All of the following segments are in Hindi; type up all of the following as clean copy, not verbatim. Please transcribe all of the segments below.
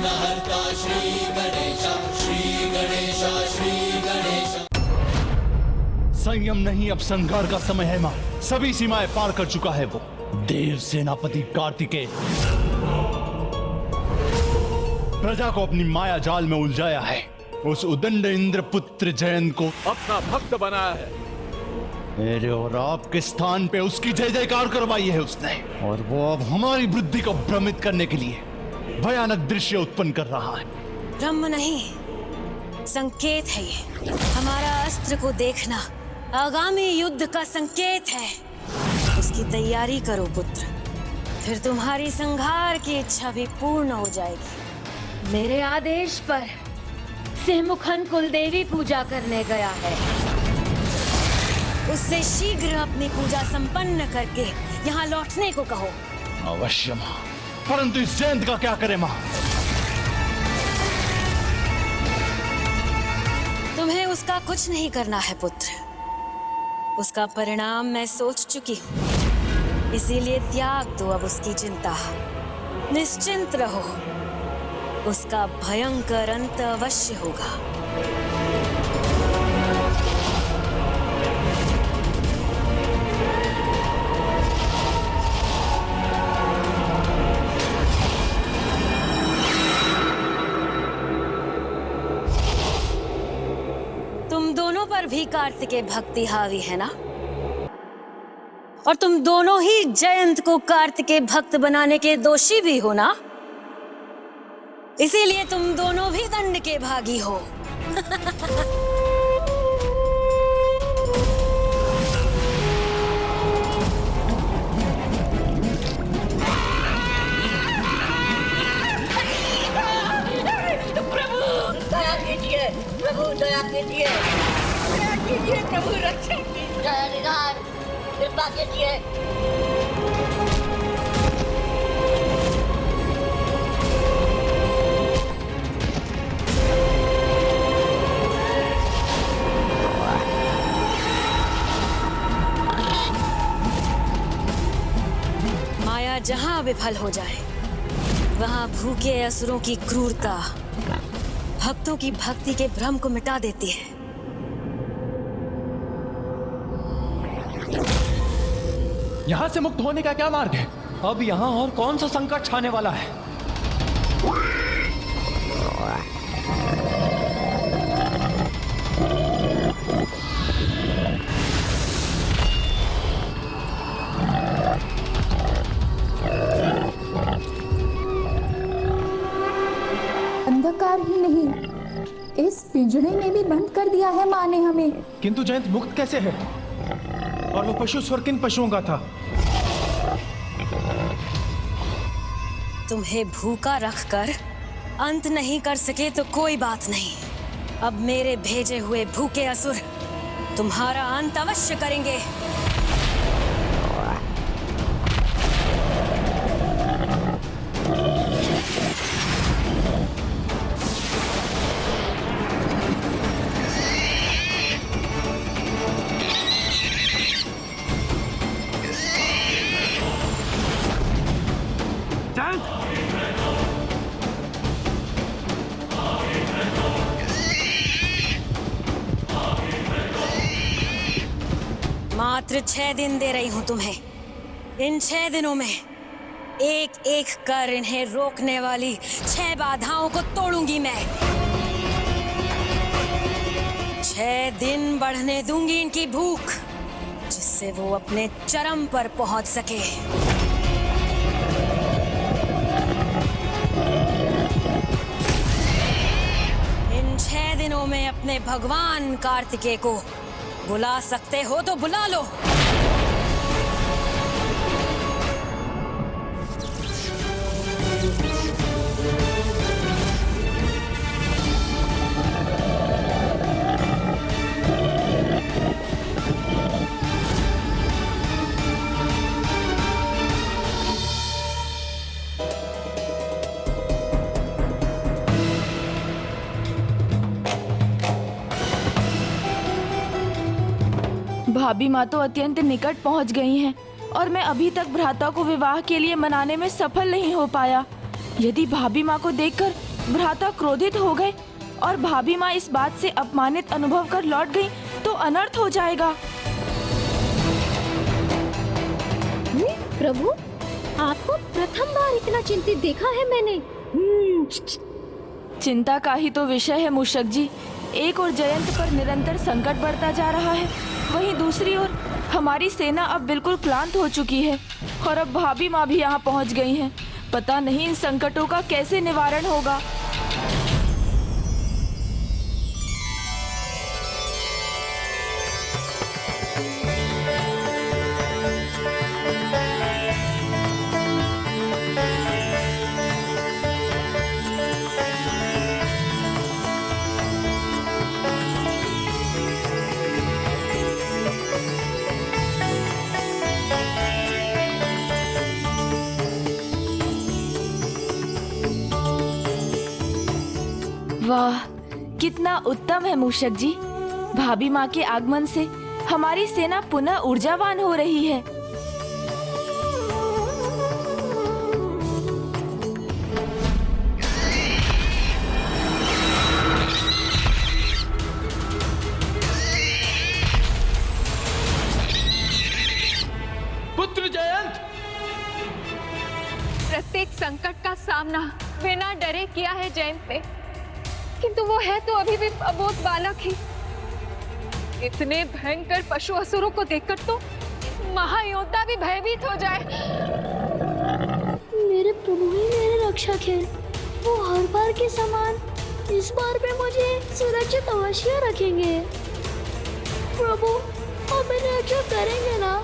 विघ्नहर्ता श्री गणेश, श्री गणेश, श्री गणेश। संयम नहीं, अब संघार का समय है मां। सभी सीमाएं पार कर चुका है वो। देव सेनापति कार्तिकेय प्रजा को अपनी माया जाल में उलझाया है। उस उदंड इंद्र पुत्र जयंत को अपना भक्त बनाया है। मेरे और आपके स्थान पे उसकी जय जयकार करवाई है उसने, और वो अब हमारी बुद्धि को भ्रमित करने के लिए भयानक दृश्य उत्पन्न कर रहा है। ब्रह्म नहीं, संकेत है ये। हमारा अस्त्र को देखना आगामी युद्ध का संकेत है। उसकी तैयारी करो पुत्र, फिर तुम्हारी संहार की इच्छा भी पूर्ण हो जाएगी। मेरे आदेश पर सिंहमुखन कुलदेवी पूजा करने गया है। उससे शीघ्र अपनी पूजा संपन्न करके यहाँ लौटने को कहो। अवश्य मां, परंतु इस जयंत का क्या करें मां? तुम्हें उसका कुछ नहीं करना है पुत्र। उसका परिणाम मैं सोच चुकी हूँ, इसीलिए त्याग दो अब उसकी चिंता। निश्चिंत रहो, उसका भयंकर अंत अवश्य होगा। तुम दोनों पर भी कार्तिकेय भक्ति हावी है ना? और तुम दोनों ही जयंत को कार्तिकेय भक्त बनाने के दोषी भी हो ना? इसीलिए तुम दोनों भी दंड के भागी हो। प्रभु दया कीजिए, प्रभु दया कीजिए, दया कीजिए प्रभु, रक्षण कीजिए, जय निधान, कृपा कीजिए। माया जहां विफल हो जाए, वहां भूखे असुरों की क्रूरता भक्तों की भक्ति के भ्रम को मिटा देती है। यहां से मुक्त होने का क्या मार्ग है? अब यहां और कौन सा संकट छाने वाला है? अंधकार ही नहीं, इस पिंजड़े में भी बंद कर दिया है माँ ने हमें। किंतु जयंत मुक्त कैसे है? और वो पशु स्वर किन पशुओं का था? तुम्हें भूखा रखकर अंत नहीं कर सके तो कोई बात नहीं। अब मेरे भेजे हुए भूखे असुर तुम्हारा अंत अवश्य करेंगे। मात्र 6 दिन दे रही हूं तुम्हें। इन 6 दिनों में एक एक कर इन्हें रोकने वाली 6 बाधाओं को तोड़ूंगी मैं। 6 दिन बढ़ने दूंगी इनकी भूख, जिससे वो अपने चरम पर पहुंच सके। इन 6 दिनों में अपने भगवान कार्तिकेय को बुला सकते हो तो बुला लो। भाभी माँ तो अत्यंत निकट पहुँच गई हैं और मैं अभी तक भ्राता को विवाह के लिए मनाने में सफल नहीं हो पाया। यदि भाभी माँ को देखकर भ्राता क्रोधित हो गए और भाभी माँ इस बात से अपमानित अनुभव कर लौट गई तो अनर्थ हो जाएगा। प्रभु, आपको प्रथम बार इतना चिंतित देखा है मैंने। चिंता का ही तो विषय है मूषक जी। एक और जयंत पर निरंतर संकट बढ़ता जा रहा है, वहीं दूसरी ओर हमारी सेना अब बिल्कुल क्लांत हो चुकी है और अब भाभी माँ भी यहाँ पहुँच गई हैं। पता नहीं इन संकटों का कैसे निवारण होगा। वाह, कितना उत्तम है मूषक जी। भाभी माँ के आगमन से हमारी सेना पुनः ऊर्जावान हो रही है। पुत्र जयंत, प्रत्येक संकट का सामना बिना डरे किया है जयंत ने, किंतु वो है तो अभी भी अबोध बालक ही। इतने भयंकर पशु असुरों को देखकर तो महायोद्धा भी भयभीत हो जाए। मेरे प्रभु ही मेरे रक्षक हैं। वो हर बार के समान इस बार भी मुझे सुरक्षित अवश्य रखेंगे। प्रभु, आप मेरी रक्षा करेंगे ना?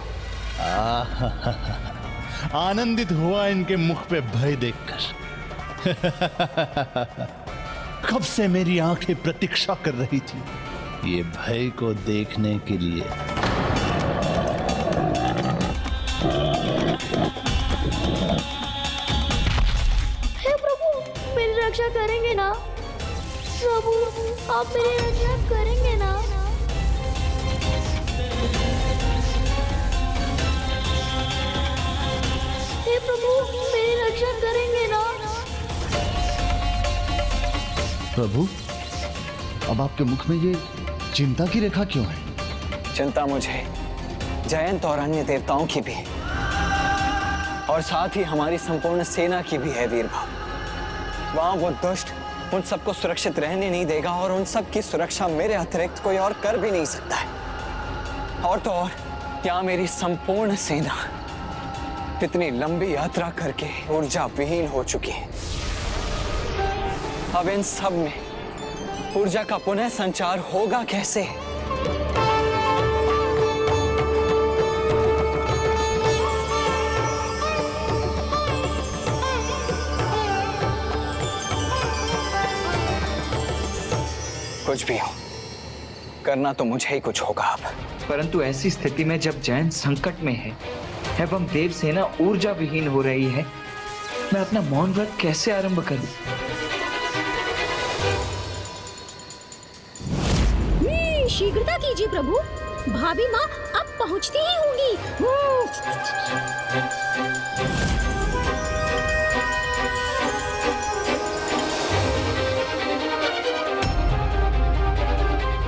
आनंदित हुआ इनके मुख पे भय देखकर। कब से मेरी आंखें प्रतीक्षा कर रही थी ये भय को देखने के लिए। हे प्रभु, मेरी रक्षा करेंगे ना? प्रभु, आप मेरी रक्षा करेंगे ना? हे प्रभु, मेरी रक्षा करेंगे ना? प्रभु, अब आपके मुख में ये चिंता की रेखा क्यों है? चिंता मुझे जयंत और अन्य देवताओं की भी है, और साथ ही हमारी संपूर्ण सेना की भी है वीर भाव। वहां वो दुष्ट उन सबको सुरक्षित रहने नहीं देगा, और उन सब की सुरक्षा मेरे अतिरिक्त कोई और कर भी नहीं सकता है। और तो और यहाँ मेरी संपूर्ण सेना इतनी लंबी यात्रा करके ऊर्जा विहीन हो चुकी है। अब इन सब में ऊर्जा का पुनः संचार होगा कैसे? कुछ भी हो, करना तो मुझे ही कुछ होगा अब। परंतु ऐसी स्थिति में जब जयंत संकट में है एवं देवसेना ऊर्जा विहीन हो रही है, मैं अपना मौन व्रत कैसे आरंभ करूं? शीघ्रता कीजिए प्रभु, भाभी माँ अब पहुँचती ही होंगी।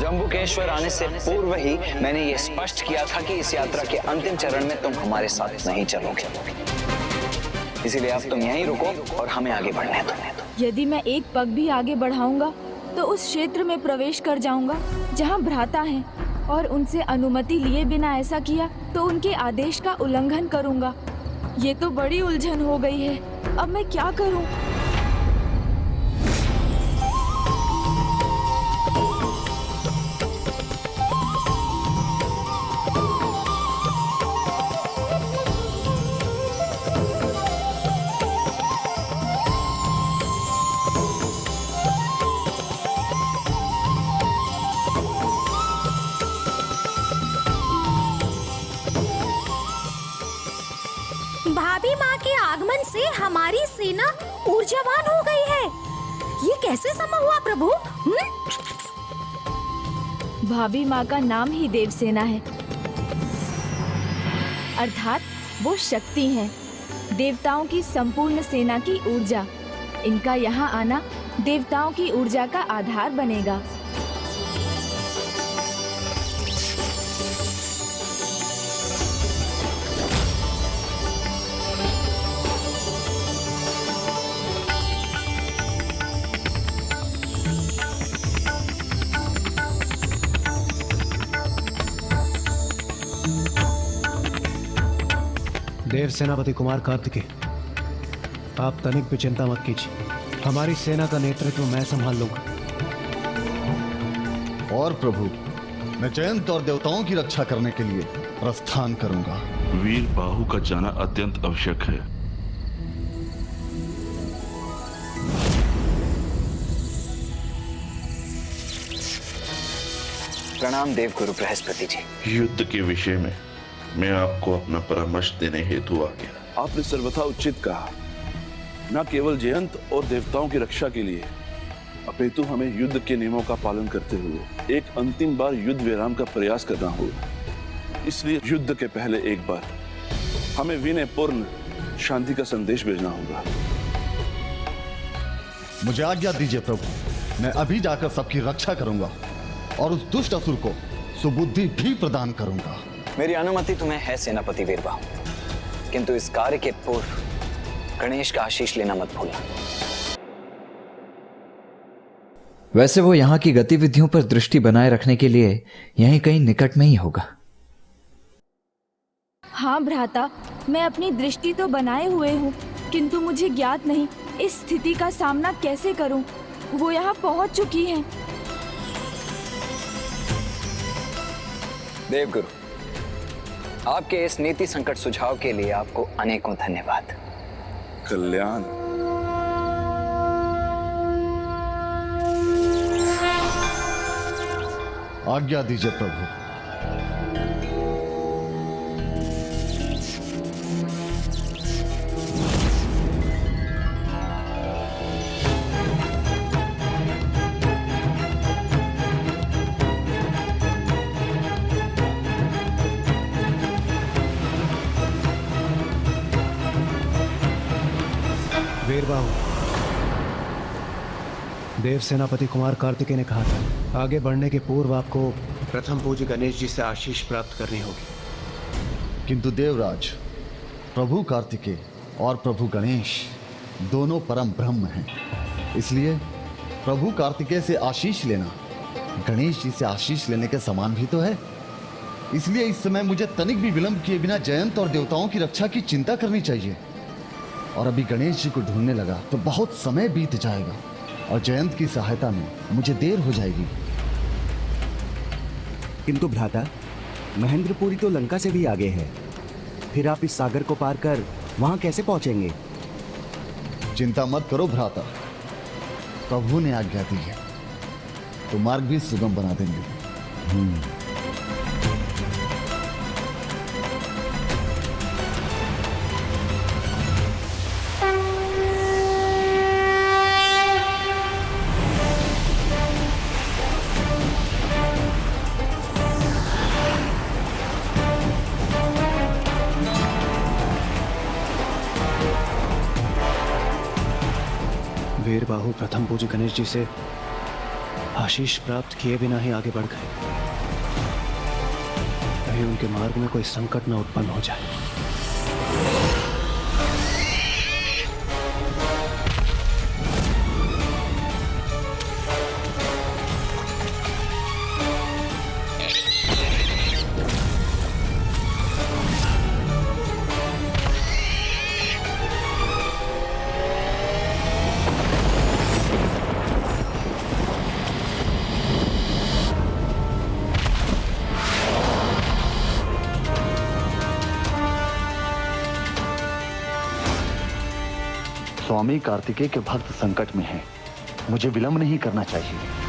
जम्बुकेश्वर आने से पूर्व ही मैंने ये स्पष्ट किया था कि इस यात्रा के अंतिम चरण में तुम हमारे साथ नहीं चलोगे, इसीलिए अब तुम यहीं रुको और हमें आगे बढ़ने दो। यदि मैं एक पग भी आगे बढ़ाऊंगा तो उस क्षेत्र में प्रवेश कर जाऊंगा जहां भ्राता हैं, और उनसे अनुमति लिए बिना ऐसा किया तो उनके आदेश का उल्लंघन करूंगा। ये तो बड़ी उलझन हो गई है, अब मैं क्या करूं? भाभी माँ के आगमन से हमारी सेना ऊर्जावान हो गई है। ये कैसे संभव हुआ प्रभु? भाभी माँ का नाम ही देवसेना है, अर्थात वो शक्ति है, देवताओं की संपूर्ण सेना की ऊर्जा। इनका यहाँ आना देवताओं की ऊर्जा का आधार बनेगा। देव सेनापति कुमार कार्तिकेय, आप तनिक भी चिंता मत कीजिए, हमारी सेना का नेतृत्व मैं संभाल लूंगा। और प्रभु, मैं जयंत और देवताओं की रक्षा करने के लिए प्रस्थान करूंगा। वीर बाहु का जाना अत्यंत आवश्यक है। प्रणाम देवगुरु बृहस्पति जी। युद्ध के विषय में मैं आपको अपना परामर्श देने हेतु आ गया। आपने सर्वथा उचित कहा। न केवल जयंत और देवताओं की रक्षा के लिए, अपितु हमें युद्ध के नियमों का पालन करते हुए एक अंतिम बार युद्ध विराम का प्रयास करना होगा। इसलिए युद्ध के पहले एक बार हमें विनयपूर्ण शांति का संदेश भेजना होगा। मुझे आज्ञा दीजिए प्रभु, मैं अभी जाकर सबकी रक्षा करूंगा और उस दुष्ट असुर को सुबुद्धि भी प्रदान करूंगा। मेरी अनुमति तुम्हें है सेनापति वीरबाहु, किंतु इस कार्य के पूर्व गणेश का आशीष लेना मत भूलना। वैसे वो यहाँ की गतिविधियों पर दृष्टि बनाए रखने के लिए यहीं कहीं निकट में ही होगा। हाँ भ्राता, मैं अपनी दृष्टि तो बनाए हुए हूँ, किंतु मुझे ज्ञात नहीं इस स्थिति का सामना कैसे करूँ। वो यहाँ पहुँच चुकी हैं। देवगुरु, आपके इस नीति संकट सुझाव के लिए आपको अनेकों धन्यवाद। कल्याण। आज्ञा दीजिए प्रभु। वीरबाहु, देव सेनापति कुमार कार्तिकेय ने कहा था आगे बढ़ने के पूर्व आपको प्रथम पूज्य गणेश जी से आशीष प्राप्त करनी होगी। किंतु देवराज, प्रभु कार्तिकेय और प्रभु गणेश दोनों परम ब्रह्म हैं। इसलिए प्रभु कार्तिकेय से आशीष लेना गणेश जी से आशीष लेने के समान भी तो है। इसलिए इस समय मुझे तनिक भी विलंब किए बिना जयंत और देवताओं की रक्षा की चिंता करनी चाहिए। और अभी गणेश जी को ढूंढने लगा तो बहुत समय बीत जाएगा और जयंत की सहायता में मुझे देर हो जाएगी। किंतु भ्राता, महेंद्रपुरी तो लंका से भी आगे है, फिर आप इस सागर को पार कर वहां कैसे पहुंचेंगे? चिंता मत करो भ्राता, प्रभु ने आज्ञा दी है तो मार्ग भी सुगम बना देंगे। वीरबाहु प्रथम पूज्य गणेश जी से आशीष प्राप्त किए बिना ही आगे बढ़ गए। कहीं उनके मार्ग में कोई संकट न उत्पन्न हो जाए। स्वामी कार्तिकेय के भक्त संकट में हैं। मुझे विलंब नहीं करना चाहिए।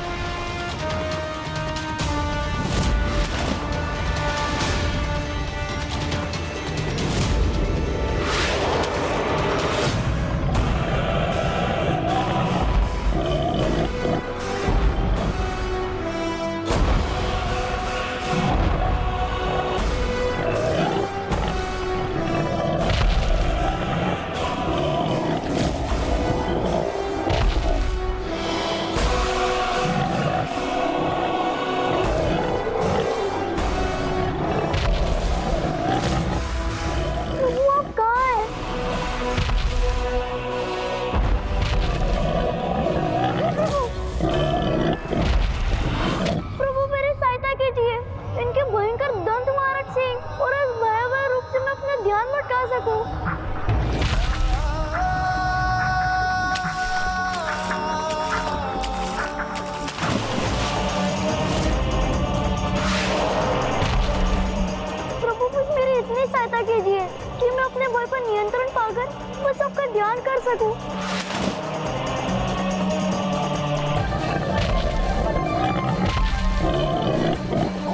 मैं सबका ध्यान कर सकूं।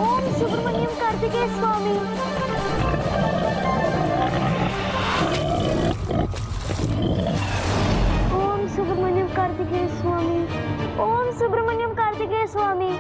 ओम सुब्रमण्यम कार्तिकेय स्वामी। ओम सुब्रमण्यम कार्तिकेय स्वामी। ओम सुब्रमण्यम कार्तिकेय स्वामी।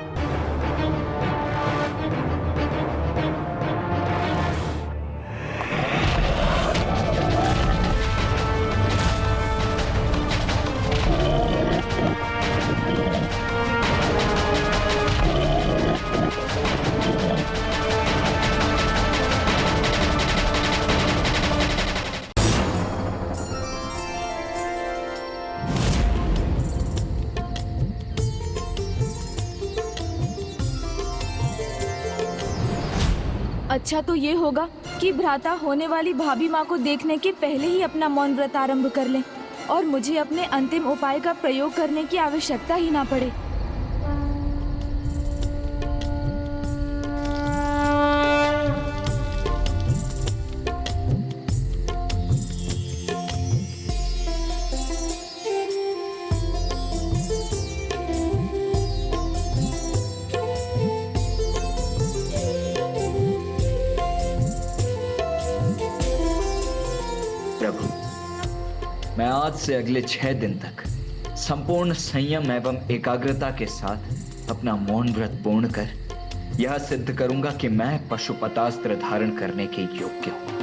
अच्छा तो ये होगा कि भ्राता होने वाली भाभी माँ को देखने के पहले ही अपना मौन व्रत आरंभ कर लें और मुझे अपने अंतिम उपाय का प्रयोग करने की आवश्यकता ही ना पड़े। मैं आज से अगले 6 दिन तक संपूर्ण संयम एवं एकाग्रता के साथ अपना मौन व्रत पूर्ण कर यह सिद्ध करूंगा कि मैं पशुपतास्त्र धारण करने के योग्य हूं।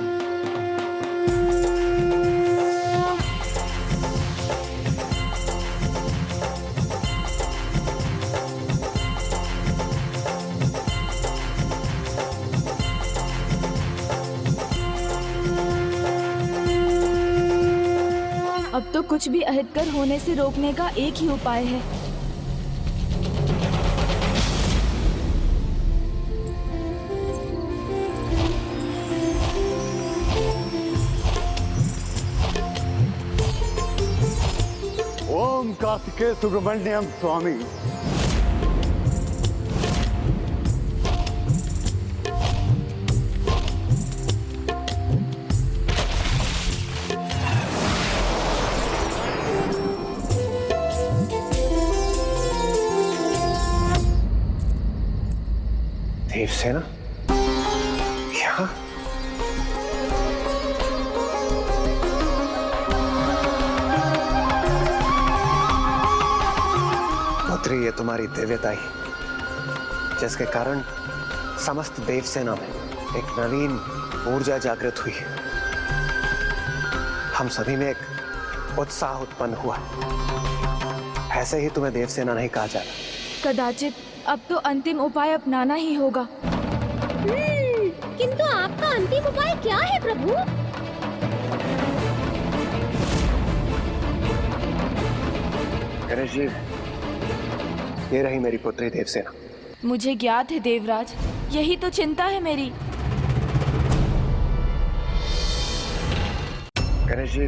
अब तो कुछ भी अहितकर होने से रोकने का एक ही उपाय है। ओम कार्तिकेय सुब्रमण्यम स्वामी। देवसेना क्या? पुत्री, ये तुम्हारी दिव्यता ही जिसके कारण समस्त देवसेना में एक नवीन ऊर्जा जागृत हुई। हम सभी में एक उत्साह उत्पन्न हुआ। ऐसे ही तुम्हें देवसेना नहीं कहा जाता। कदाचित अब तो अंतिम उपाय अपनाना ही होगा। किंतु आपका अंतिम उपाय क्या है प्रभु? गणेश जी, ये रही मेरी पुत्री देवसेना। मुझे ज्ञात है देवराज, यही तो चिंता है मेरी। गणेश जी,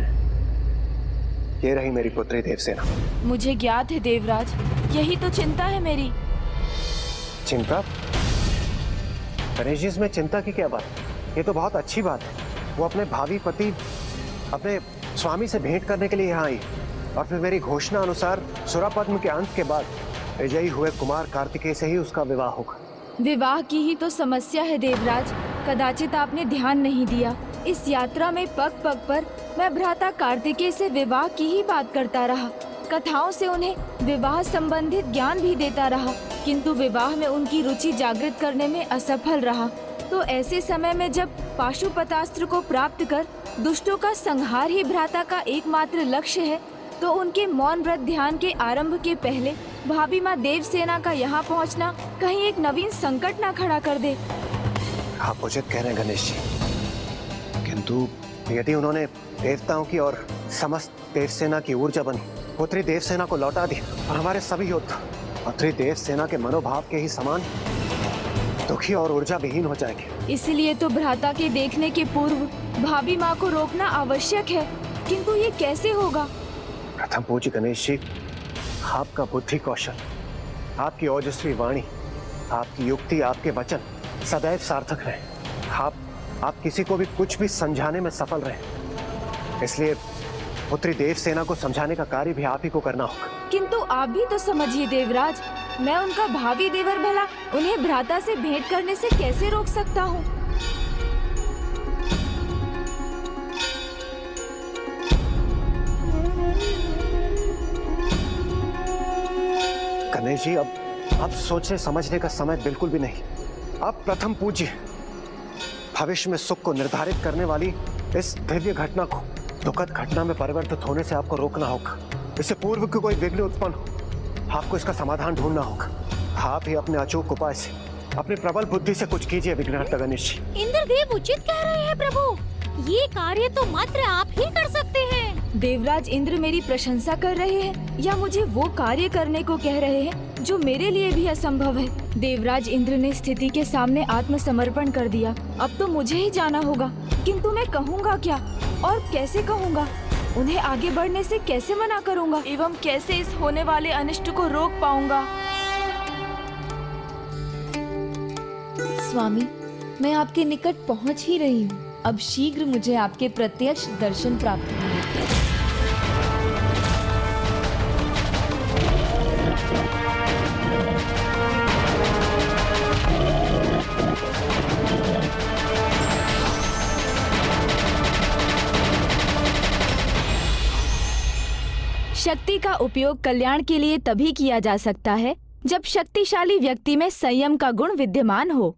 ये रही मेरी पुत्री देवसेना। मुझे ज्ञात है देवराज, यही तो चिंता है मेरी। चिंता? गणेश जी, इसमें चिंता की क्या बात? ये तो बहुत अच्छी बात है। वो अपने भावी पति, अपने स्वामी से भेंट करने के लिए यहाँ आई और फिर मेरी घोषणा अनुसार सुरापद्म के अंत के बाद विजयी हुए कुमार कार्तिकेय से ही उसका विवाह होगा। विवाह की ही तो समस्या है देवराज। कदाचित आपने ध्यान नहीं दिया। इस यात्रा में पग पग पर मैं भ्राता कार्तिकेय से विवाह की ही बात करता रहा। कथाओं से उन्हें विवाह संबंधित ज्ञान भी देता रहा, किंतु विवाह में उनकी रुचि जागृत करने में असफल रहा। तो ऐसे समय में जब पाशुपतास्त्र को प्राप्त कर दुष्टों का संहार ही भ्राता का एकमात्र लक्ष्य है, तो उनके मौन व्रत ध्यान के आरंभ के पहले भाभी माँ देवसेना का यहाँ पहुँचना कहीं एक नवीन संकट न खड़ा कर दे। आप उचित कह रहे हैं गणेश जी, किंतु यदि उन्होंने देवताओं की और समस्त देवसेना की ऊर्जा बनी पुत्री देवसेना को लौटा दी और हमारे सभी योद्धा पुत्री देवसेना के मनोभाव के ही समान दुखी और ऊर्जा विहीन हो जाएंगे। इसलिए तो भ्राता के देखने के पूर्व भाभी माँ को रोकना आवश्यक है, किंतु ये कैसे होगा? प्रथम पूज्य गणेश जी, आपका बुद्धि कौशल, आपकी ओजस्वी वाणी, आपकी युक्ति, आपके वचन सदैव सार्थक रहे। आप किसी को भी कुछ भी समझाने में सफल रहे। इसलिए पुत्री देवसेना को समझाने का कार्य भी आप ही को करना होगा। किंतु आप भी तो समझिए देवराज, मैं उनका भावी देवर भला उन्हें भ्राता से भेंट करने से कैसे रोक सकता हूँ? गणेश जी, अब सोचने समझने का समय बिल्कुल भी नहीं। अब प्रथम पूज्य भविष्य में सुख को निर्धारित करने वाली इस दिव्य घटना को दुखद घटना में परिवर्तित होने से आपको रोकना होगा। इससे पूर्व कि कोई विघ्न उत्पन्न हो, आपको इसका समाधान ढूंढना होगा। आप ही अपने अचूक उपाय से, अपनी प्रबल बुद्धि से कुछ कीजिए विघ्नहर्ता गणेश जी। इंद्रदेव उचित कह रहे हैं प्रभु, ये कार्य तो मात्र आप ही कर सकते हैं। देवराज इंद्र मेरी प्रशंसा कर रहे हैं या मुझे वो कार्य करने को कह रहे हैं जो मेरे लिए भी असंभव है? देवराज इंद्र ने स्थिति के सामने आत्मसमर्पण कर दिया। अब तो मुझे ही जाना होगा, किंतु मैं कहूँगा क्या और कैसे कहूँगा? उन्हें आगे बढ़ने से कैसे मना करूँगा एवं कैसे इस होने वाले अनिष्ट को रोक पाऊंगा? स्वामी, मैं आपके निकट पहुंच ही रही हूँ। अब शीघ्र मुझे आपके प्रत्यक्ष दर्शन प्राप्त होंगे। शक्ति का उपयोग कल्याण के लिए तभी किया जा सकता है जब शक्तिशाली व्यक्ति में संयम का गुण विद्यमान हो।